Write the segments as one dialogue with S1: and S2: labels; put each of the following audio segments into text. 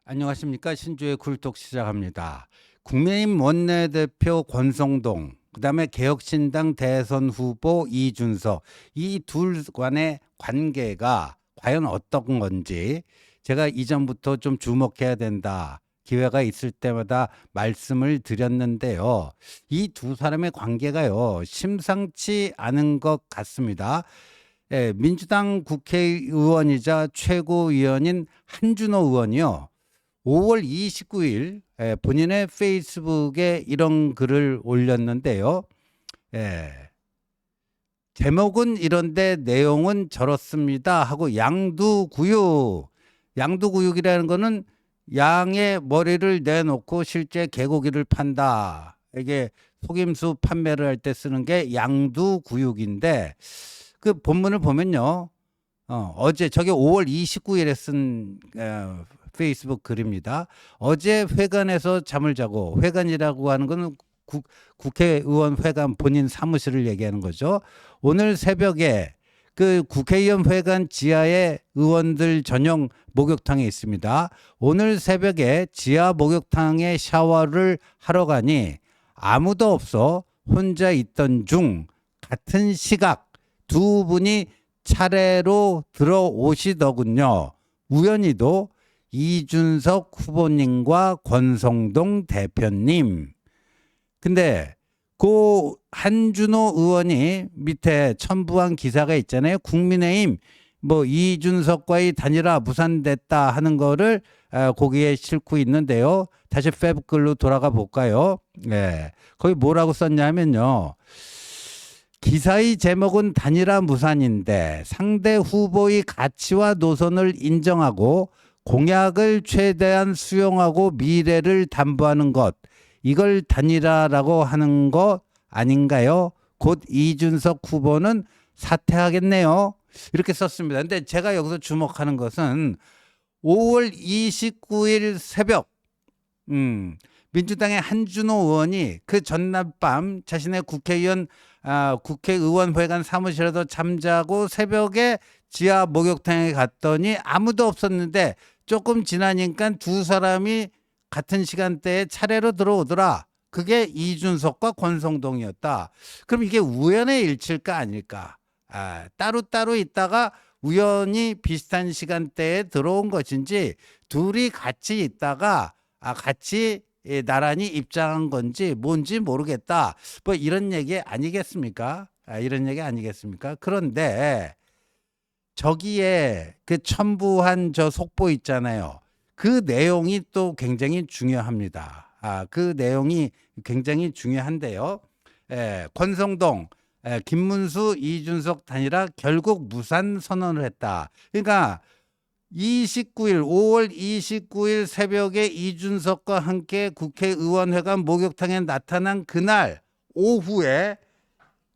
S1: 안녕하십니까. 신주의 굴톡 시작합니다. 국민의힘 원내대표 권성동, 그다음에 개혁신당 대선 후보 이준석, 이 둘 간의 관계가 과연 어떤 건지 제가 이전부터 좀 주목해야 된다. 기회가 있을 때마다 말씀을 드렸는데요. 이 두 사람의 관계가요, 심상치 않은 것 같습니다. 예, 민주당 국회의원이자 최고위원인 한준호 의원이요. 5월 29일 본인의 페이스북에 이런 글을 올렸는데요. 예, 제목은 이런데 내용은 저렇습니다 하고 양두구육. 양두구육이라는 거는 양의 머리를 내놓고 실제 개고기를 판다. 이게 속임수 판매를 할 때 쓰는 게 양두구육인데 그 본문을 보면요. 어제 저게 5월 29일에 쓴 페이스북 글입니다. 어제 회관에서 잠을 자고, 회관이라고 하는 건 국회의원 회관 본인 사무실을 얘기하는 거죠. 오늘 새벽에 그 국회의원 회관 지하에 의원들 전용 목욕탕이 있습니다. 오늘 새벽에 지하 목욕탕에 샤워를 하러 가니 아무도 없어 혼자 있던 중 같은 시각 두 분이 차례로 들어오시더군요. 우연히도 이준석 후보님과 권성동 대표님. 근데 그 한준호 의원이 밑에 첨부한 기사가 있잖아요. 국민의힘 뭐 이준석과의 단일화 무산됐다 하는 거를 거기에 싣고 있는데요. 다시 페북 글로 돌아가 볼까요? 네. 거기 뭐라고 썼냐면요. 기사의 제목은 단일화 무산인데 상대 후보의 가치와 노선을 인정하고 공약을 최대한 수용하고 미래를 담보하는 것, 이걸 단일화라고 하는 거 아닌가요? 곧 이준석 후보는 사퇴하겠네요. 이렇게 썼습니다. 근데 제가 여기서 주목하는 것은 5월 29일 새벽 민주당의 한준호 의원이 그 전날 밤 자신의 국회의원 회관 사무실에도 잠자고 새벽에 지하 목욕탕에 갔더니 아무도 없었는데 조금 지나니까 두 사람이 같은 시간대에 차례로 들어오더라. 그게 이준석과 권성동이었다. 그럼 이게 우연의 일치일까 아닐까? 따로따로 있다가 우연히 비슷한 시간대에 들어온 것인지 둘이 같이 있다가 같이 나란히 입장한 건지 뭔지 모르겠다. 뭐 이런 얘기 아니겠습니까? 이런 얘기 아니겠습니까? 그런데 저기에 그 첨부한 저 속보 있잖아요. 그 내용이 또 굉장히 중요합니다. 그 내용이 굉장히 중요한데요. 권성동, 김문수, 이준석 단일화 결국 무산 선언을 했다. 그러니까 5월 29일 새벽에 이준석과 함께 국회의원회관 목욕탕에 나타난 그날 오후에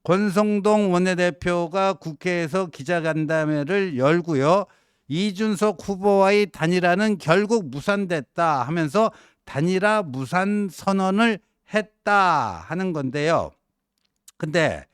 S1: 권성동 원내대표가 국회에서 기자간담회를 열고요. 이준석 후보와의 단일화는 결국 무산됐다 하면서 단일화 무산 선언을 했다 하는 건데요. 근데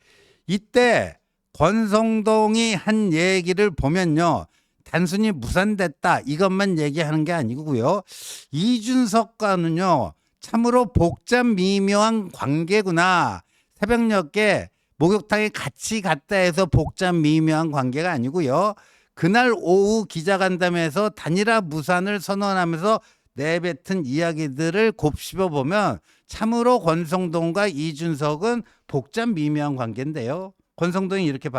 S1: 이때 권성동이 한 얘기를 보면요. 단순히 무산됐다 이것만 얘기하는 게 아니고요. 이준석과는요. 참으로 복잡 미묘한 관계구나. 새벽녘에 목욕탕에 같이 갔다 해서 복잡 미묘한 관계가 아니고요. 그날 오후 기자간담회에서 단일화 무산을 선언하면서 내뱉은 이야기들을 곱씹어 보면 참으로 권성동과 이준석은 복잡 미묘한 관계인데요. 권성동이 이렇게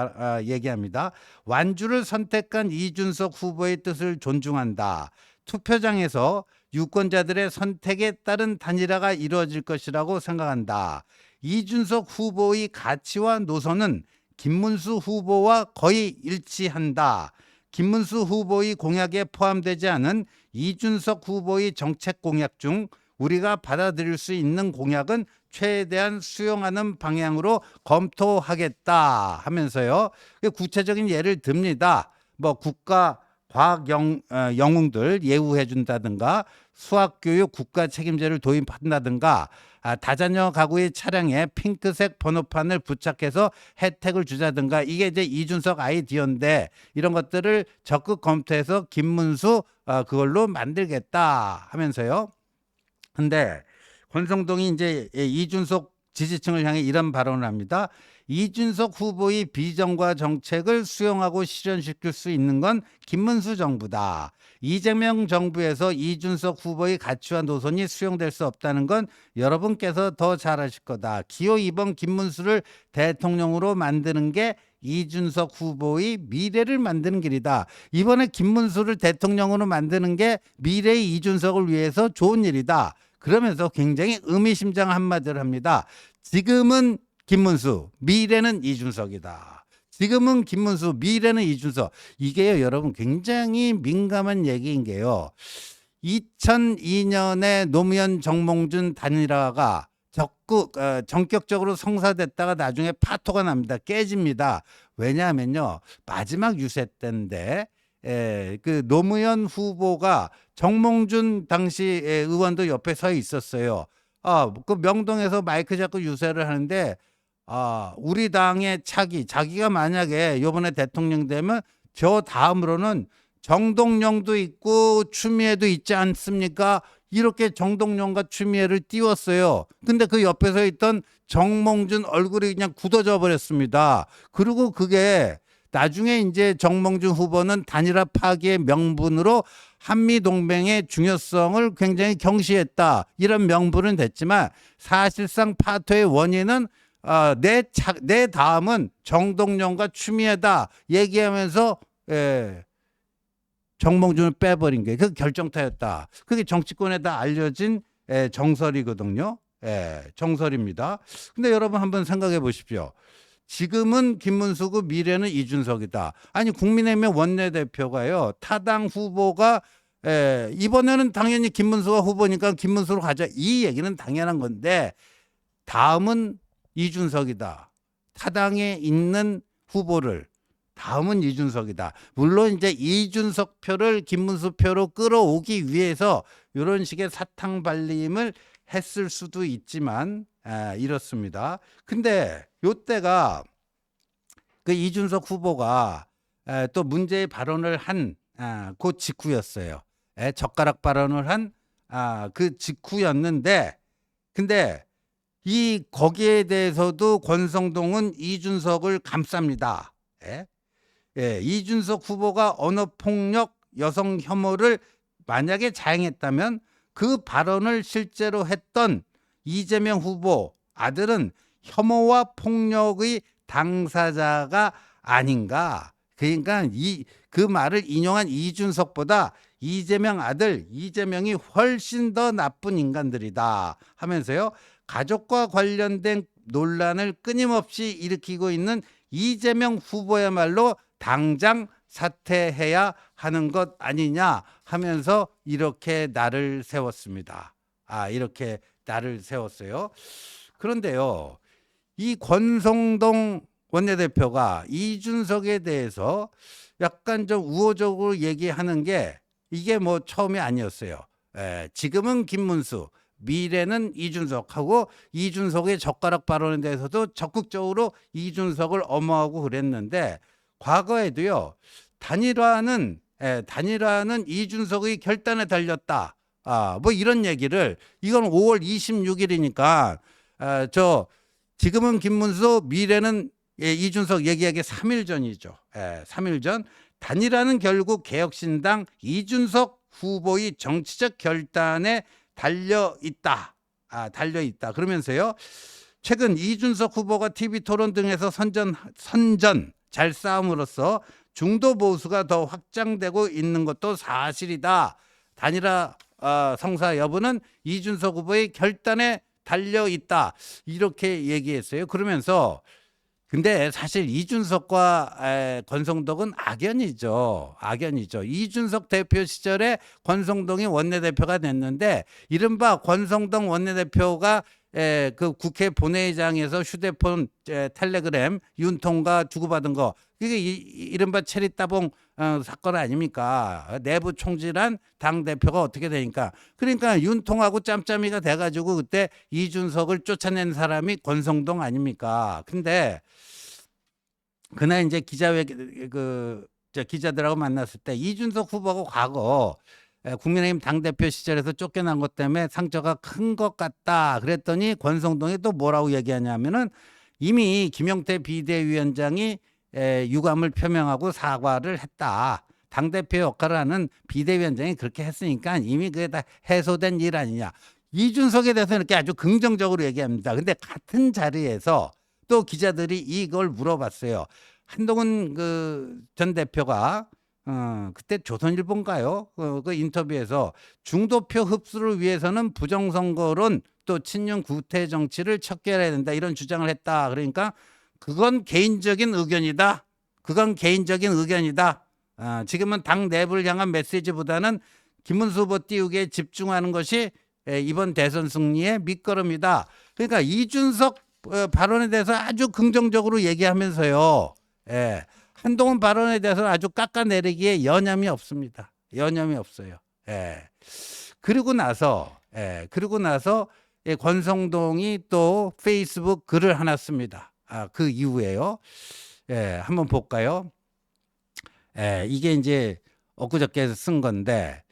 S1: 얘기합니다. 완주를 선택한 이준석 후보의 뜻을 존중한다. 투표장에서 유권자들의 선택에 따른 단일화가 이루어질 것이라고 생각한다. 이준석 후보의 가치와 노선은 김문수 후보와 거의 일치한다. 김문수 후보의 공약에 포함되지 않은 이준석 후보의 정책 공약 중 우리가 받아들일 수 있는 공약은 최대한 수용하는 방향으로 검토하겠다 하면서요. 구체적인 예를 듭니다. 뭐 국가 과학 영웅들 예우해 준다든가 수학교육 국가 책임제를 도입한다든가 다자녀 가구의 차량에 핑크색 번호판을 부착해서 혜택을 주자든가, 이게 이제 이준석 아이디어인데 이런 것들을 적극 검토해서 김문수 그걸로 만들겠다 하면서요. 근데 권성동이 이제 이준석 지지층을 향해 이런 발언을 합니다. 이준석 후보의 비전과 정책을 수용하고 실현시킬 수 있는 건 김문수 정부다. 이재명 정부에서 이준석 후보의 가치와 노선이 수용될 수 없다는 건 여러분께서 더 잘 아실 거다. 기호 2번 김문수를 대통령으로 만드는 게 이준석 후보의 미래를 만드는 길이다. 이번에 김문수를 대통령으로 만드는 게 미래의 이준석을 위해서 좋은 일이다. 그러면서 굉장히 의미심장한 한마디를 합니다. 지금은 김문수, 미래는 이준석이다. 지금은 김문수, 미래는 이준석. 이게요, 여러분 굉장히 민감한 얘기인 게요. 2002년에 노무현 정몽준 단일화가 전격적으로 성사됐다가 나중에 파토가 납니다. 깨집니다. 왜냐하면요, 마지막 유세 때인데 그 노무현 후보가 정몽준 당시 의원도 옆에 서 있었어요. 그 명동에서 마이크 잡고 유세를 하는데 우리 당의 자기가 만약에 이번에 대통령 되면 저 다음으로는 정동영도 있고 추미애도 있지 않습니까? 이렇게 정동영과 추미애를 띄웠어요. 근데 그 옆에 서 있던 정몽준 얼굴이 그냥 굳어져 버렸습니다. 그리고 그게 나중에 이제 정몽준 후보는 단일화 파기의 명분으로 한미동맹의 중요성을 굉장히 경시했다, 이런 명분은 됐지만 사실상 파토의 원인은 내 다음은 정동영과 추미애다 얘기하면서 정몽준을 빼버린 게 그 결정타였다. 그게 정치권에 다 알려진 정설이거든요. 정설입니다. 근데 여러분 한번 생각해 보십시오. 지금은 김문수고 미래는 이준석이다. 아니 국민의힘의 원내대표가요, 타당 후보가 이번에는 당연히 김문수가 후보니까 김문수로 가자, 이 얘기는 당연한 건데 다음은 이준석이다. 타당에 있는 후보를 다음은 이준석이다. 물론 이제 이준석 표를 김문수 표로 끌어오기 위해서 이런 식의 사탕 발림을 했을 수도 있지만 이렇습니다. 근데 요때가 그 이준석 후보가 또 문제의 발언을 한 그 직후였어요. 젓가락 발언을 한 그 직후였는데, 근데 거기에 대해서도 권성동은 이준석을 감쌉니다. 이준석 후보가 언어폭력, 여성 혐오를 만약에 자행했다면 그 발언을 실제로 했던 이재명 후보 아들은 혐오와 폭력의 당사자가 아닌가. 그러니까 그 말을 인용한 이준석보다 이재명 아들 이재명이 훨씬 더 나쁜 인간들이다 하면서요, 가족과 관련된 논란을 끊임없이 일으키고 있는 이재명 후보야말로 당장 사퇴해야 하는 것 아니냐 하면서 이렇게 날을 세웠습니다. 이렇게 날을 세웠어요. 그런데요, 이 권성동 원내대표가 이준석에 대해서 약간 좀 우호적으로 얘기하는 게 이게 뭐 처음이 아니었어요. 지금은 김문수, 미래는 이준석하고 이준석의 젓가락 발언에 대해서도 적극적으로 이준석을 엄호하고 그랬는데, 과거에도요, 단일화는 이준석의 결단에 달렸다. 뭐 이런 얘기를, 이건 5월 26일이니까 지금은 김문수, 미래는 이준석 얘기하기 3일 전이죠. 3일 전. 단일화는 결국 개혁신당 이준석 후보의 정치적 결단에 달려 있다. 그러면서요, 최근 이준석 후보가 TV토론 등에서 선전 잘 싸움으로써 중도 보수가 더 확장되고 있는 것도 사실이다. 단일화 성사 여부는 이준석 후보의 결단에 달려 있다. 이렇게 얘기했어요. 그러면서 근데 사실 이준석과 권성동은 악연이죠. 이준석 대표 시절에 권성동이 원내대표가 됐는데, 이른바 권성동 원내대표가 그 국회 본회의장에서 휴대폰 텔레그램 윤통과 주고받은 거 이게 이른바 체리 따봉 사건 아닙니까? 내부 총질한 당 대표가 어떻게 되니까 그러니까 윤통하고 짬짬이가 돼가지고 그때 이준석을 쫓아낸 사람이 권성동 아닙니까? 근데 그날 이제 기자들하고 만났을 때 이준석 후보가 과거 국민의힘 당대표 시절에서 쫓겨난 것 때문에 상처가 큰 것 같다 그랬더니 권성동이 또 뭐라고 얘기하냐면은 이미 김용태 비대위원장이 유감을 표명하고 사과를 했다. 당대표 역할을 하는 비대위원장이 그렇게 했으니까 이미 그게 다 해소된 일 아니냐. 이준석에 대해서 이렇게 아주 긍정적으로 얘기합니다. 근데 같은 자리에서 또 기자들이 이걸 물어봤어요. 한동훈 전 대표가 그때 조선일보인가요? 그 인터뷰에서 중도표 흡수를 위해서는 부정선거론 또 친윤 구태 정치를 척결해야 된다 이런 주장을 했다. 그러니까 그건 개인적인 의견이다. 그건 개인적인 의견이다. 지금은 당 내부를 향한 메시지보다는 김문수 후보 띄우기에 집중하는 것이 이번 대선 승리의 밑거름이다. 그러니까 이준석 발언에 대해서 아주 긍정적으로 얘기하면서요. 한동훈 발언에 대해서는 아주 깎아내리기에 여념이 없습니다. 여념이 없어요. 그리고 나서 권성동이 또 페이스북 글을 하나 씁니다. 그 이후에요. 한번 볼까요? 이게 이제 엊그저께 쓴 건데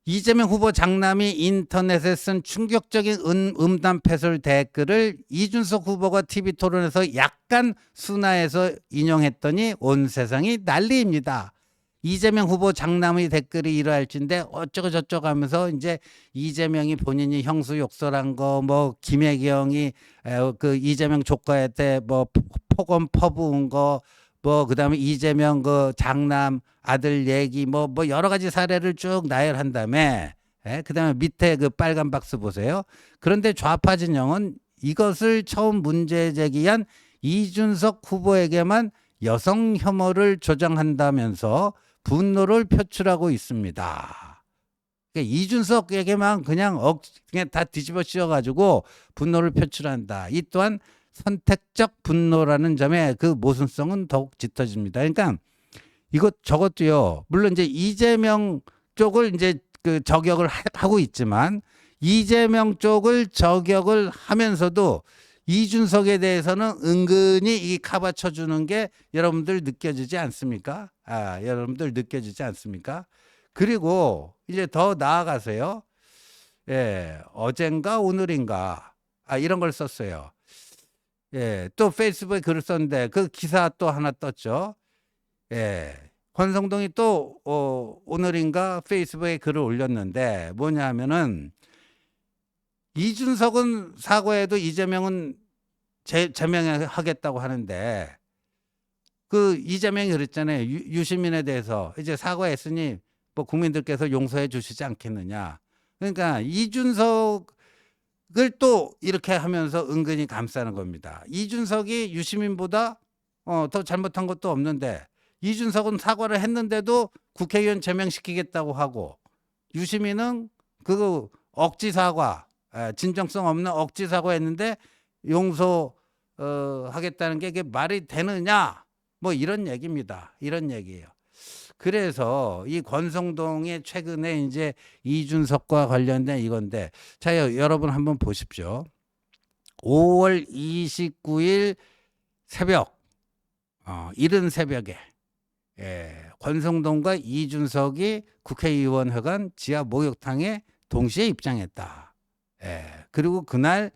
S1: 이재명 후보 장남이 인터넷에 쓴 충격적인 음담 패설 댓글을 이준석 후보가 TV토론에서 약간 순화해서 인용했더니 온 세상이 난리입니다. 이재명 후보 장남의 댓글이 이러할진데 어쩌고 저쩌고 하면서 이제 이재명이 본인이 형수 욕설한 거 뭐 김혜경이 그 이재명 조카한테 뭐 폭언 퍼부은 거 뭐 그다음에 이재명 그 장남 아들 얘기 뭐 여러 가지 사례를 쭉 나열한 다음에 그다음에 밑에 그 빨간 박스 보세요. 그런데 좌파 진영은 이것을 처음 문제 제기한 이준석 후보에게만 여성 혐오를 조장한다면서 분노를 표출하고 있습니다. 그러니까 이준석에게만 그냥 다 뒤집어 씌워가지고 분노를 표출한다. 이 또한 선택적 분노라는 점에 그 모순성은 더욱 짙어집니다. 그러니까 저것도요. 물론 이제 이재명 쪽을 이제 그 저격을 하고 있지만 이재명 쪽을 저격을 하면서도 이준석에 대해서는 은근히 이 카바 쳐주는 게 여러분들 느껴지지 않습니까? 여러분들 느껴지지 않습니까? 그리고 이제 더 나아가서요. 어젠가 오늘인가 이런 걸 썼어요. 또 페이스북에 글을 썼는데 그 기사 또 하나 떴죠. 권성동이 또 오늘인가 페이스북에 글을 올렸는데 뭐냐 하면은 이준석은 사과해도 이재명은 제명하겠다고 하는데 그 이재명이 그랬잖아요. 유시민에 대해서 이제 사과했으니 뭐 국민들께서 용서해 주시지 않겠느냐. 그러니까 이준석을 또 이렇게 하면서 은근히 감싸는 겁니다. 이준석이 유시민보다 더 잘못한 것도 없는데 이준석은 사과를 했는데도 국회의원 제명시키겠다고 하고 유시민은 그 억지 사과, 진정성 없는 억지 사과했는데 용서하겠다는 게 이게 말이 되느냐? 뭐 이런 얘기입니다. 이런 얘기예요. 그래서 이 권성동의 최근에 이제 이준석과 관련된 이건데 자 여러분 한번 보십시오. 5월 29일 새벽 이른 새벽에 권성동과 이준석이 국회의원회관 지하 목욕탕에 동시에 입장했다. 그리고 그날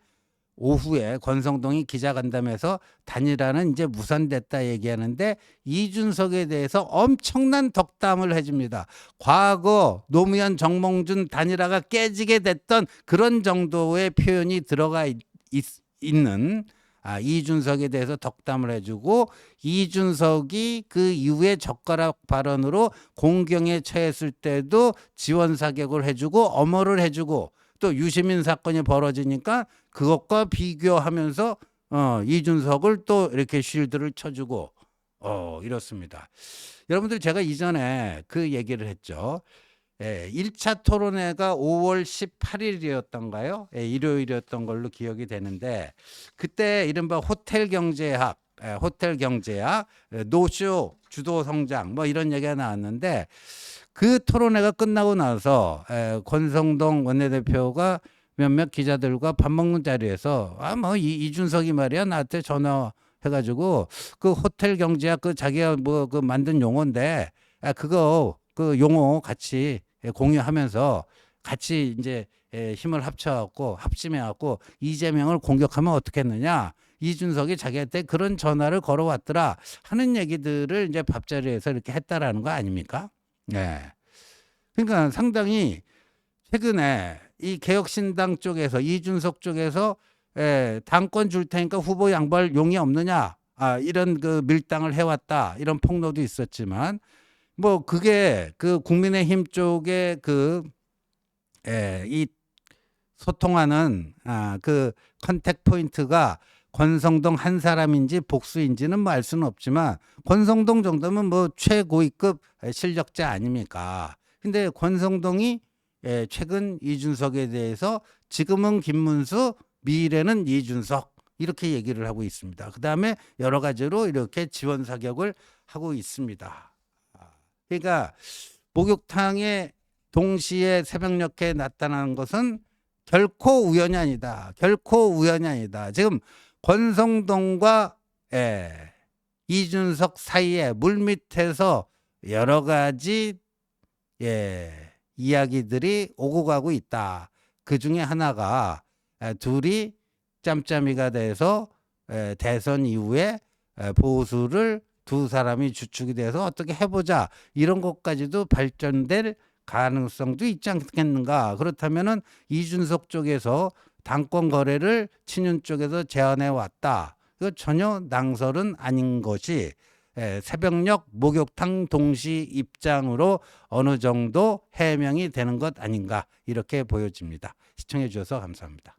S1: 오후에 권성동이 기자간담회에서 단일화는 이제 무산됐다 얘기하는데 이준석에 대해서 엄청난 덕담을 해줍니다. 과거 노무현 정몽준 단일화가 깨지게 됐던 그런 정도의 표현이 들어가 있는 이준석에 대해서 덕담을 해주고 이준석이 그 이후에 젓가락 발언으로 공경에 처했을 때도 지원 사격을 해주고 엄호를 해주고 또 유시민 사건이 벌어지니까 그것과 비교하면서 이준석을 또 이렇게 쉴드를 쳐주고 이렇습니다. 여러분들 제가 이전에 그 얘기를 했죠. 1차 토론회가 5월 18일이었던가요? 일요일이었던 걸로 기억이 되는데 그때 이른바 호텔 경제학, 노쇼, 주도 성장 뭐 이런 얘기가 나왔는데 그 토론회가 끝나고 나서 권성동 원내대표가 몇몇 기자들과 밥 먹는 자리에서 뭐 이준석이 말이야 나한테 전화해가지고 그 호텔 경제학 그 자기가 뭐 그 만든 용어인데 그거 그 용어 같이 공유하면서 같이 이제 힘을 합쳐갖고 합심해갖고 이재명을 공격하면 어떻겠느냐. 이준석이 자기한테 그런 전화를 걸어왔더라 하는 얘기들을 이제 밥자리에서 이렇게 했다라는 거 아닙니까? 네. 그러니까 상당히 최근에 이 개혁신당 쪽에서 이준석 쪽에서 당권 줄 테니까 후보 양보할 용이 없느냐 이런 그 밀당을 해왔다 이런 폭로도 있었지만 뭐 그게 그 국민의힘 쪽에 이 소통하는 그 컨택 포인트가 권성동 한 사람인지 복수인지는 뭐 알 수는 없지만 권성동 정도면 뭐 최고위급 실력자 아닙니까? 근데 권성동이 최근 이준석에 대해서 지금은 김문수, 미래는 이준석 이렇게 얘기를 하고 있습니다. 그다음에 여러 가지로 이렇게 지원 사격을 하고 있습니다. 그러니까 목욕탕에 동시에 새벽녘에 나타나는 것은 결코 우연이 아니다. 결코 우연이 아니다. 지금 권성동과 이준석 사이에 물밑에서 여러 가지 이야기들이 오고 가고 있다. 그 중에 하나가 둘이 짬짬이가 돼서 대선 이후에 보수를 두 사람이 주축이 돼서 어떻게 해보자 이런 것까지도 발전될 가능성도 있지 않겠는가. 그렇다면은 이준석 쪽에서 당권 거래를 친윤 쪽에서 제안해 왔다. 이거 전혀 낭설은 아닌 것이 새벽녘 목욕탕 동시 입장으로 어느 정도 해명이 되는 것 아닌가 이렇게 보여집니다. 시청해 주셔서 감사합니다.